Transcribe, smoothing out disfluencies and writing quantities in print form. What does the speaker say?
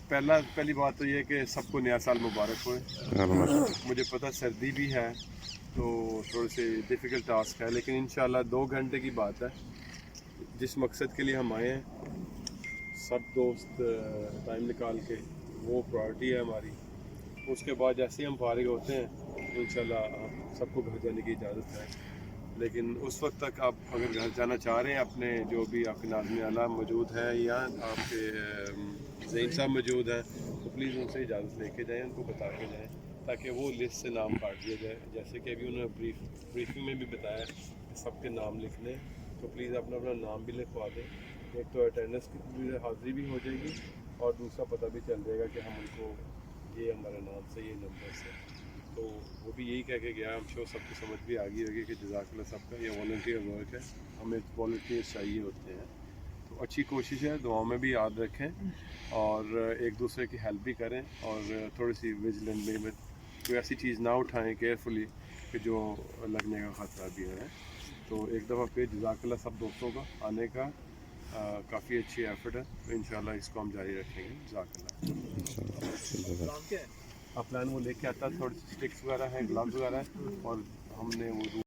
پہلی بات تو یہ کہ سب کو نیا سال مبارک ہوئے. مجھے پتہ سردی بھی ہے تو تھوڑے سے ڈیفیکلٹ ٹاسک ہے، لیکن انشاءاللہ 2 گھنٹے کی بات ہے. جس مقصد کے لیے ہم آئے ہیں سب دوست ٹائم نکال کے، وہ پرائرٹی ہے ہماری. اس کے بعد جیسے ہی ہم فارغ ہوتے ہیں انشاءاللہ سب کو گھر جانے کی اجازت ہے. لیکن اس وقت تک آپ اگر گھر جانا چاہ رہے ہیں، اپنے جو بھی آپ کے ناظرین اعلیٰ موجود ہیں یا آپ کے زین صاحب موجود ہیں، تو پلیز ان سے اجازت لے کے جائیں، ان کو بتا کے جائیں تاکہ وہ لسٹ سے نام کاٹ دیا جائے. جیسے کہ ابھی انہوں نے بریفنگ میں بھی بتایا کہ سب کے نام لکھنے، تو پلیز اپنا نام بھی لکھوا دیں. ایک تو اٹینڈنس کی حاضری بھی ہو جائے گی اور دوسرا پتہ بھی چل جائے گا کہ ہم ان کو یہ ہمارے نام سے، یہ نمبر سے. تو وہ بھی یہی کہہ کے گیا. ہم شو سب کو سمجھ بھی آ گئی ہوگی کہ جزاک اللہ سب کا یہ والنٹیئر ورک ہے، ہمیں والنٹیئرس چاہیے ہوتے ہیں. تو اچھی کوشش ہے، دعاؤں میں بھی یاد رکھیں اور ایک دوسرے کی ہیلپ بھی کریں اور تھوڑی سی ویجیلنٹ میں کوئی ایسی چیز نہ اٹھائیں کیئرفلی کہ جو لگنے کا خطرہ بھی ہے. تو ایک دفعہ پھر جزاک اللہ سب دوستوں کا آنے کا. کافی اچھی ایفرٹ ہے، تو انشاءاللہ اس کو ہم جاری رکھیں گے. جزاک اللہ. پلان وہ لے کے آتا، تھوڑی سی اسٹکس وغیرہ ہیں، گلوز وغیرہ ہیں، اور ہم نے وہ